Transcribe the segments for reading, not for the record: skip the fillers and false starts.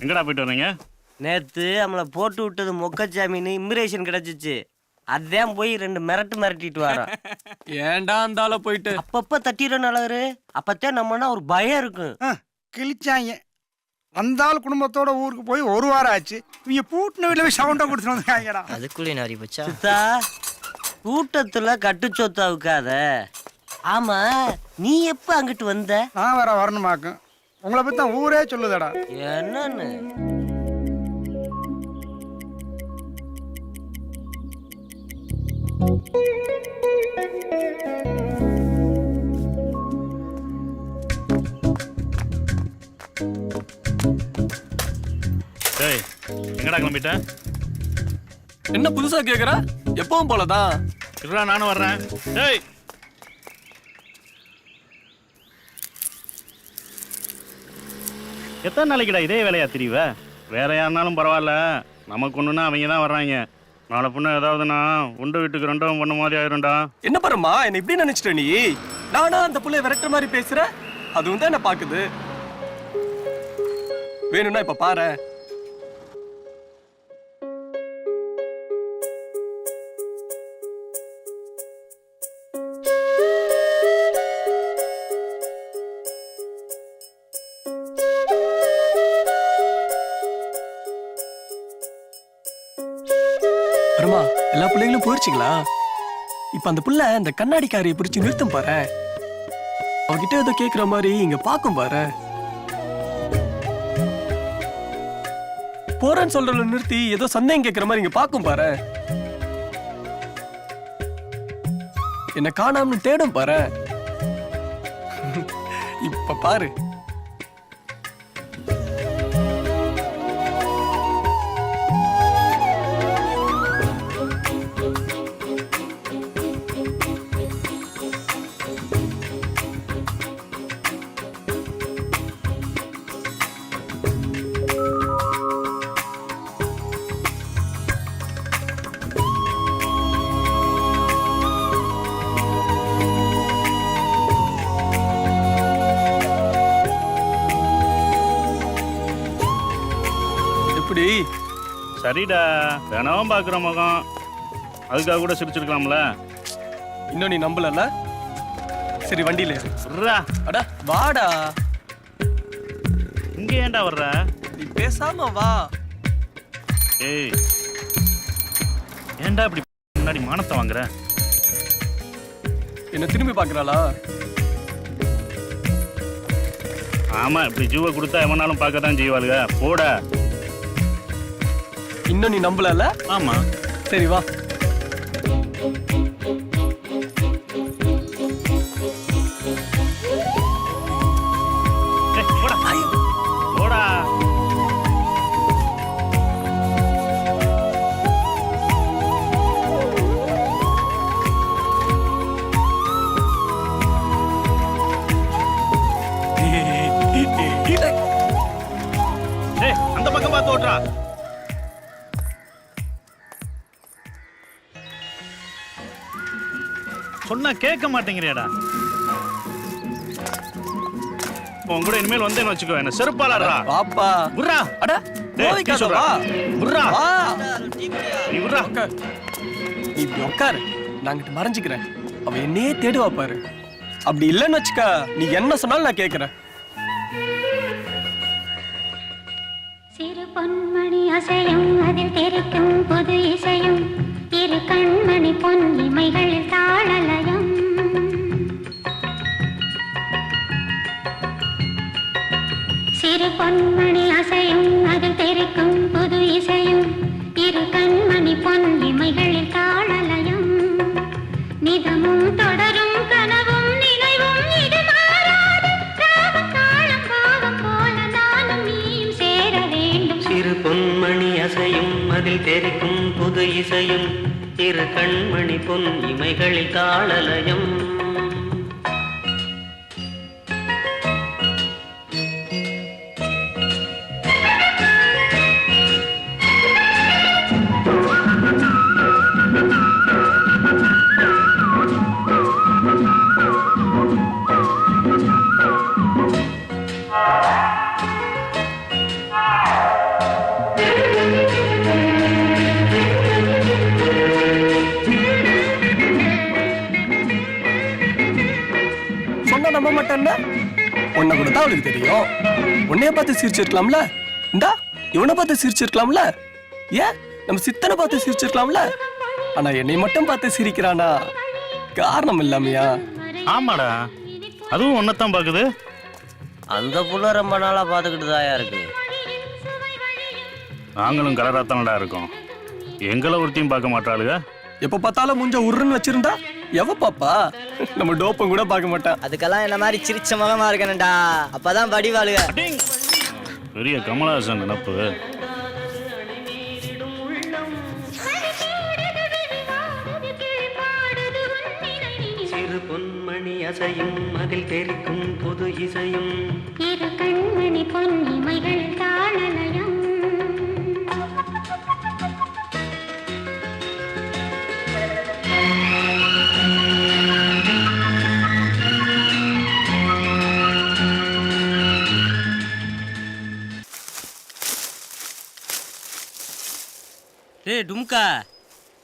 எங்கடா போயிட்டு வர்றீங்க? நேத்து நம்மளை போட்டு விட்டது மொக்கச்சாமின்னு இமிகிரேஷன் கிடைச்சிச்சு. அதான் போய் 2 மிரட்டிட்டு வரோம். ஏன்டா அந்தால போயிட்டு அப்பப்ப தட்டிடுற நல்லவரு. அப்பத்தான் நம்மனா ஒரு பயம் இருக்கும். கிழிச்சாங்க. வந்தாலும் குடும்பத்தோட ஊருக்கு போய் 1 வாரம் ஆச்சு. இவங்க பூட்டின வீட்டில் போய் சவுண்டை கொடுத்துட்டு வந்தாங்கடா. அதுக்குள்ளே நாரி போச்சா? சித்தா, கூட்டத்துல கட்டுச்சொத்தா வைக்காத. ஆமா, நீ எப்ப அங்கிட்டு வந்த? நான் வேற வரணுமாக்கும். உங்களை பத்தி தான் ஊரே சொல்லுதடா. என்னன்னு? டேய், எங்கடா கிளம்பிட்ட? என்ன புதுசா கேக்குற? எப்பவும் போலதான். இருடா, நானும் வர்றேன். டேய், எத்தனை நாளைக்குடா இதே வேலையா திரிவ? வேற யாருனாலும் பரவாயில்ல, நமக்கு ஒண்ணுன்னா அவங்க தான் வர்றாங்க. நாளை பொண்ணு ஏதாவதுன்னா உண்டு வீட்டுக்கு 2 பண்ண மாதிரி ஆயிரும்டா. என்ன பாருமா, என்ன இப்படி நினைச்சிட்ட நீ? நானா அந்த புள்ளைய விரட்டுற மாதிரி பேசுற? அதுவும் தான் என்ன பாக்குது. வேணும்னா இப்ப பாரு. வருமா, எல்லா பிள்ளைங்களும் போயிருச்சுங்களா? இப்ப அந்த புள்ள அந்த கண்ணாடிக்காரியை பிடிச்சு நிறுத்தும் பாரு. அவகிட்ட ஏதோ கேக்குற மாதிரி இங்க பாக்கும் பாரு. போறேன்னு சொல்றல நிறுத்தி ஏதோ சந்தேகம் கேக்குற மாதிரி இங்க பாக்கும் பாரு. என்ன காணாமனு தேடும் பாரு. இப்ப பாரு. எப்படி? சரிடா, தினமும் பாக்குற முகம், அதுக்காக கூட சிரிச்சிருக்கலாம்ல. இன்னும் நீ நம்பலல்ல? சரி, வண்டியில ஏறு. விட்றா. அட வாடா. இங்க ஏன்டா வர்ற? நீ பேசாம வா. ஏய், ஏன்டா இப்படி முன்னாடி மானத்தை வாங்குற? என்ன திரும்பி பாக்குறாளா? ஆமா, இப்படி ஜீவ கொடுத்தா எவனாலும் பார்க்க தான் செய்வாளுங்க. போட. இன்னும் நீ நம்பலல்ல? ஆமா. சரி வா. போடா. போடா. அந்த பக்கம் பார்த்து ஓட்டுறா. சொன்னா கேட்க மாட்டேங்கிறியாடா. உன் கூட இனிமேல் வந்தேன்னு வச்சுக்கோ, என்ன செருப்பாளா. வாப்பா. புர்ரா. அட கோவிக்காத வா. புர்ரா. வா. நீ புர்ரா. நீ இப்படி உட்காரு, நான் அங்கிட்டு மறைஞ்சுக்கிறேன். அவ என்னையே தேடுவா பாரு. அப்படி இல்லைன்னு வச்சுக்க, நீ என்ன சொன்னாலும் நான் கேட்கிறேன். சிறு பொன்மணி அசையும், அதில் தெரிக்கும் புது இசையும், இரு கண்மணி பொன் இமைகளில் தாளலயம். சிறு பொன்மணி அசையும், அதில் தெரிக்கும் புது இசையும், இரு கண்மணி பொன் இமைகளில் தாளலயம். நிதமும் தொடரும் கனவும் நினைவும் இது மாறாது. ராகம் தாளம் பாவம் போல நானும் நீயும் சேர வேண்டும். சிறு பொன்மணி அசையும், அதில் தெரிக்கும் புது இசையும், இரு கண்மணி பொன் இமைகளில் தாளலயம். மாட்டேன்னா உன்னை கூட தான் அவளுக்கு தெரியும். உன்னைய பார்த்து சிரிச்சிருக்கலாம்ல, இந்தா இவனை பார்த்து சிரிச்சிருக்கலாம்ல, ஏன் நம்ம சித்தனை பார்த்து சிரிச்சிருக்கலாம்ல. ஆனா என்னை மட்டும் பார்த்து சிரிக்கிறானா காரணம் இல்லாமையா? ஆமாடா, அதுவும் ஒன்னத்தான் பாக்குது. அந்த புள்ள ரொம்ப நாளா பாத்துக்கிட்டு தாயா இருக்கு. நாங்களும் கலராத்தானடா இருக்கோம், எங்களை ஒருத்தையும் பார்க்க மாட்டாளுங்க. எப்ப பார்த்தாலும் முஞ்ச உருன்னு வச்சிருந்தா எவ பாப்பா? நம்ம டோப்பம் கூட பார்க்க மாட்டான். அதுக்கெல்லாம் என்ன மாதிரி சிரிச்ச முகமா இருக்கணும்டா, அப்பதான் வடிவாளுக. பெரிய கமலஹாசன் நினப்பு. சிறு பொன்மணி அசையும் அதில் தெரிக்கும் புது இசையும் இரு கண்மணி பொன் இமைகள் தாளலயம். டேய் டும்கா,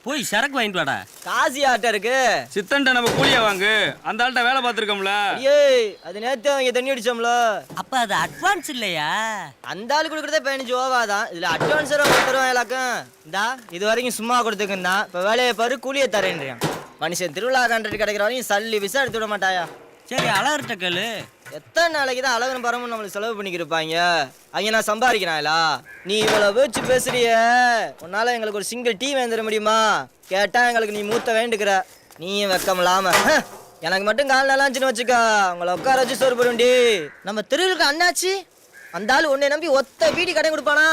போய் சரக்கு வாங்கிட்டு வாடா. காசி ஆட்ட இருக்கு. சித்தன்ட்ட நம்ம கூலியா வாங்கு, அந்த ஆள்கிட்ட வேலை பார்த்துருக்கோம்ல. ஏய், அது நேத்து அவங்க தண்ணி அடிச்சோம்ல. அப்ப அது அட்வான்ஸ் இல்லையா? அந்த ஆளு கொடுக்கறதே 15 ஓவாதான். இதுல அட்வான்ஸ் தருவான் எல்லாக்கும். இந்தா இது வரைக்கும் சும்மா கொடுத்துக்குன்னா இப்ப வேலையை பாரு, கூலியை தரேன்றியான். மனுஷன் திருவிழா கான்ட்ராக்ட் கிடைக்கிற வரைக்கும் சல்லி விசா எடுத்து விட மாட்டாயா? சரி அழகர்கிட்ட கேளு. எத்தனை நாளைக்கு தான் அழகன் பரமும் நம்மளுக்கு செலவு பண்ணிக்கிருப்பாங்க. அவங்க நான் சம்பாதிக்கிறாங்களா? நீ இவ்வளவு பேச்சு பேசுறிய, உன்னால எங்களுக்கு ஒரு சிங்கிள் டீ வாங்கி முடியுமா? கேட்டா எங்களுக்கு நீ மூத்த வேண்டுக்கிற. நீயும் வெக்கம் இல்லாம எனக்கு மட்டும் கால் நல்லாச்சுன்னு வச்சுக்கா, உங்களை உட்கார வச்சு சோறு போடுண்டி. நம்ம தெருவுக்கு அண்ணாச்சி அந்த ஆள் உன்னை நம்பி ஒத்த வீடி கடை கொடுப்பானா?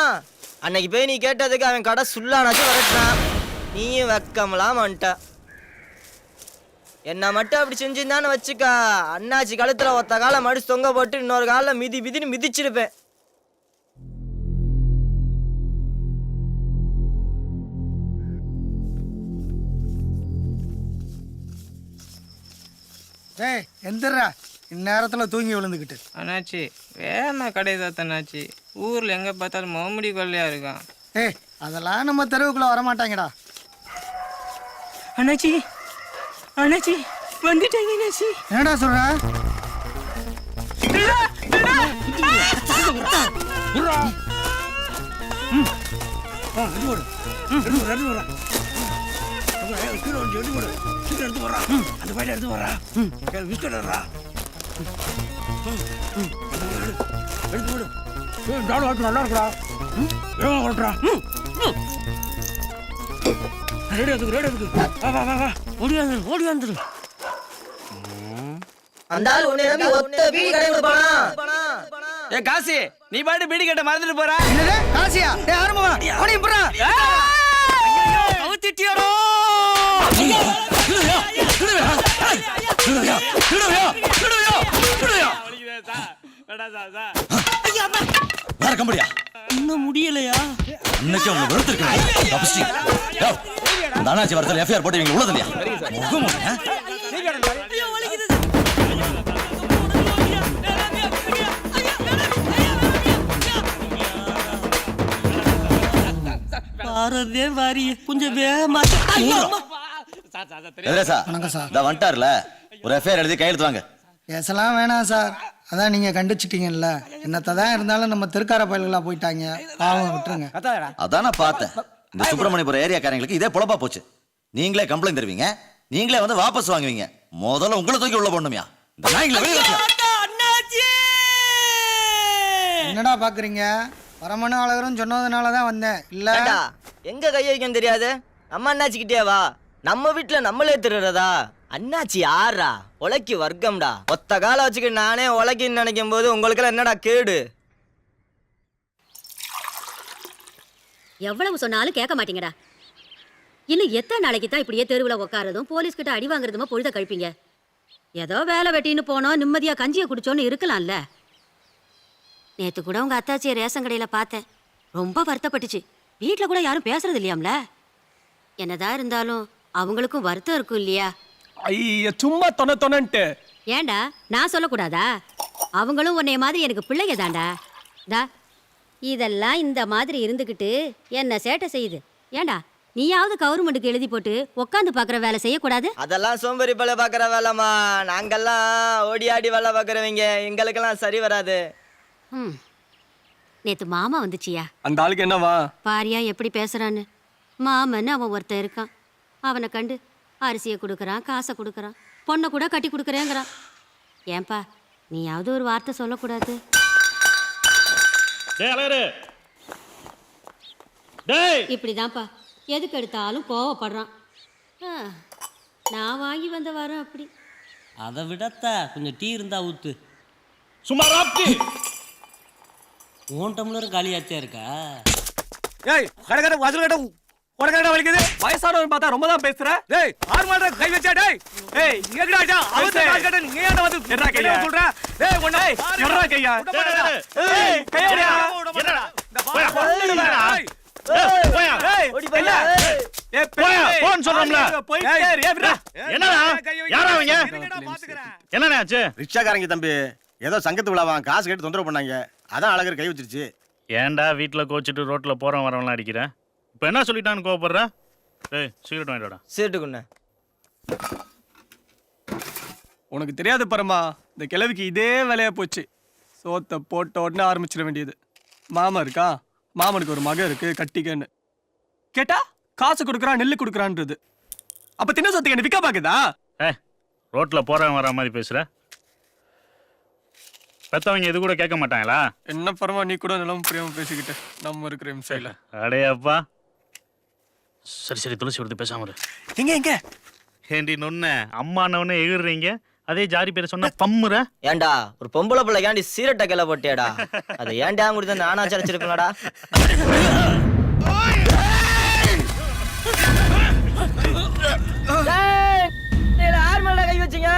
அன்னைக்கு போய் நீ கேட்டதுக்கு அவன் கடை சுல்லானாச்சும் வரட்டான். நீயும் வெக்கம் இல்லாம வந்துட்ட. என்ன மட்டும் அப்படி செஞ்சிருந்தான்னு வச்சுக்கா, அண்ணாச்சி கழுத்துல ஒத்த காலை மடிச்சு தொங்க போட்டு இன்னொரு காலில் மிதின்னு மிதிச்சிருப்பேன். ஏய் எந்திரா, இந்நேரத்தில் தூங்கி விழுந்துக்கிட்டு. அண்ணாச்சி வேணா கடை தான் அண்ணாச்சி, ஊர்ல எங்க பார்த்தாலும் மோமுடி கொள்ளையா இருக்கான். ஏய் அதெல்லாம் நம்ம தெருவுக்குள்ள வரமாட்டாங்கடா. அண்ணாச்சி அண்ணாச்சி வந்துட்டாங்க அண்ணாச்சி. என்னடா சொல்ற? நல்லா இருக்குடா. ஓடி வந்துரு. அந்த ஆள் உன்னை நம்பி ஒத்த வீடி கடை கொடுப்பானா? ஏ காசி, நீ பாட்டு பீடி கட்ட மறந்துட்டு போற. என்னது காசியா? ஏய் ஆரம்பமா அவனையும் போறா. அவுத்திட்டியோடோ. இன்னும் முடியலையா? இன்னைக்கு அவங்க வெறுத்திருக்கேன். அந்த அண்ணாச்சி வரத்துல எஃப்ஐஆர் போட்டு இவங்க உள்ளது இல்லையா? பாரதே வாரி கொஞ்சம் வேகமா. வணக்கம் சார். வந்துட்டார்ல, ஒரு எஃப்ஐஆர் எழுதி கையெழுத்து வாங்க. பேசலாம் வேணாம் சார், அதான் நீங்கள் கண்டிச்சிட்டீங்கல்ல. என்னத்தை தான் இருந்தாலும் நம்ம திருக்கார பயல்களாக போயிட்டாங்க, பாவம் விட்டுருங்க. அதான் நான் பார்த்தேன். இந்த சுப்பிரமணியபுரம் ஏரியாக்காரங்களுக்கு இதே பொழப்பா போச்சு. நீங்களே கம்ப்ளைண்ட் தருவீங்க, நீங்களே வந்து வாபஸ் வாங்குவீங்க. முதல்ல உங்களை தூக்கி உள்ள போடணுமியா? இந்த நாய்களை வெளியே வைக்கலாம். என்னடா பார்க்குறீங்க? பரமனு அழகரும் சொன்னதுனால தான் வந்தேன். இல்லை எங்க கை வைக்கன்னு தெரியாது. நம்ம அண்ணாச்சிக்கிட்டே வா. நம்ம வீட்டுல நம்மளே திருடுறதா? அண்ணாச்சி யாரா? உழைக்கு வர்க்கம்டா. ஒத்த கால வச்சுக்கிட்டு நானே உழைக்கின்னு நினைக்கும் போது உங்களுக்கெல்லாம் என்னடா கேடு? எவ்வளவு சொன்னாலும் கேட்க மாட்டீங்கடா. இன்னும் எத்தனை நாளைக்கு தான் இப்படியே தெருவில் உட்காரதும் போலீஸ் கிட்ட அடி வாங்குறதுமா பொழுத கழிப்பீங்க? ஏதோ வேலை வெட்டின்னு போனோம், நிம்மதியா கஞ்சியை குடிச்சோன்னு இருக்கலாம்ல. நேத்து கூட உங்க அத்தாச்சியை ரேஷன் கடையில பார்த்தேன், ரொம்ப வருத்தப்பட்டுச்சு. வீட்டில் கூட யாரும் பேசுறது இல்லையாம்ல. என்னதான் இருந்தாலும் அவங்களுக்கும் வருத்தம் இருக்கும் இல்லையா? ஐய சும்மா தொணன்ட்டு. ஏண்டா நான் சொல்லக்கூடாதா? அவங்களும் உன்னைய மாதிரி எனக்கு பிள்ளைங்க தாண்டா. இதெல்லாம் இந்த மாதிரி இருந்துக்கிட்டு என்ன சேட்டை செய்யுது. ஏண்டா நீயாவது கவர்மெண்ட்டுக்கு எழுதி போட்டு உட்காந்து பாக்குற வேலை செய்யக்கூடாது. அதெல்லாம் சோம்பேறி பல பாக்குற வேலைமா. நாங்கெல்லாம் ஓடி ஆடி வேலை பாக்குறவங்க, எங்களுக்கெல்லாம் சரி வராது. நேத்து மாமா வந்துச்சியா? அந்த ஆளுக்கு என்னவா? பாரியா எப்படி பேசுறான்னு. மாமன்னு அவன் ஒருத்தன் இருக்கான். அவனை கண்டு அரிசியை கொடுக்குறான், காசை கொடுக்குறான், பொண்ணை கூட கட்டி கொடுக்குறேங்கிறான். ஏன்பா நீயாவது ஒரு வார்த்தை சொல்லக்கூடாது? இப்படிதான்ப்பா எதுக்கு எடுத்தாலும் கோவப்படுறான். நான் வாங்கி வந்த வாரம் அப்படி. அதை விடத்த கொஞ்சம் டீ இருந்தா ஊத்து. சும்மா உன் டம்ளரும் காலியாச்சா இருக்கா? ஏய் கடகட வாசல் கட்ட உடனே வலிக்குது. வயசானவன் பார்த்தா ரொம்ப தான் பேசுற. டேய் ஆர்மாடா கை வச்சா. டேய் ஏய் எங்கடா அவசர கால் கட்ட நீ ஏன்டா வந்து எறா கையா சொல்ற? டேய் ஒண்ணே எறா கையா. ஏய் கையா என்னடா இந்த போயா போயா ஓடி போயா. ஏய் போயா போன் சொல்றோம்ல. போயிட்டே ஏப்ரா. என்னடா யாரா அவங்க? என்னடா ஆச்சு? ரிக்ஷாக்காரங்க தம்பி ஏதோ சங்கத்து விழாவான், காசு கேட்டு தொந்தரவு பண்ணாங்க. அதான் அழகர் கை வச்சிருச்சு. ஏன்டா வீட்டில் கோச்சிட்டு ரோட்டில் போகிறவன் வரவன்லாம் அடிக்கிறேன்? இப்போ என்ன சொல்லிட்டான்னு கோவப்படுற? ஏய் சிகரெட் வாங்கிட்டோடா. சீட்டுக்குண்ணே. உனக்கு தெரியாது பரமா, இந்த கிழவிக்கு இதே வேலையா போச்சு. சோத்தை போட்ட உடனே ஆரம்பிச்சிட வேண்டியது. மாமா இருக்கா, மாமனுக்கு ஒரு மகன் இருக்கு கட்டிக்கன்னு கேட்டா காசு கொடுக்குறான் நெல்லு கொடுக்குறான்றது. அப்ப தின்ன சொத்துக்கு என்ன விற்க பாக்குதா? ரோட்டில் போகிறவன் வர மாதிரி பேசுகிற. பெற்றவங்க இது கூட கேட்க மாட்டாங்களா? என்ன பரமா நீ கூட நிலம் புரியாம பேசிக்கிட்டு நம்ம இருக்கிற இம்சையில. அடே அப்பா. சரி சரி துளசி கொடுத்து பேசாம இரு. எங்க ஏண்டி நொன்ன அம்மானவனே எகிடுறீங்க, அதே ஜாரி பேரை சொன்னா பம்முற. ஏன்டா ஒரு பொம்பளை பிள்ளை ஏன்டி சீரட்டை கிளை போட்டியாடா? அதை ஏன்டா கொடுத்து நானா சரிச்சிருப்பீங்களாடா? ஆர்மலா கை வச்சிங்க.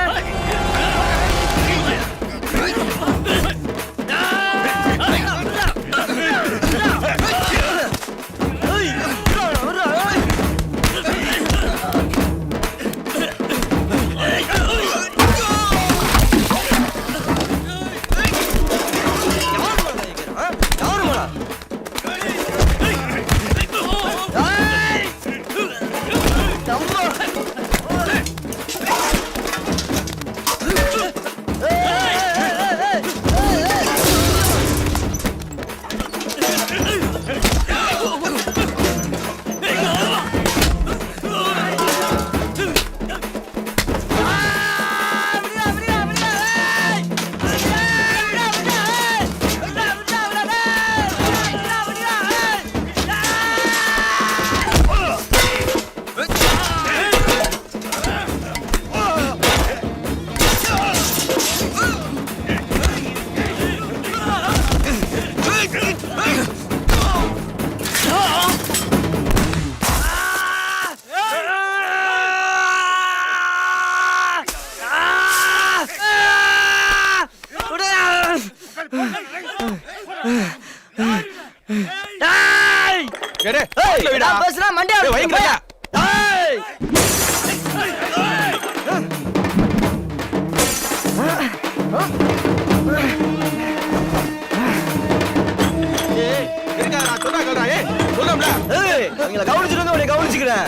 கவனிச்சிருங்க, கவனிச்சுக்கிறேன்.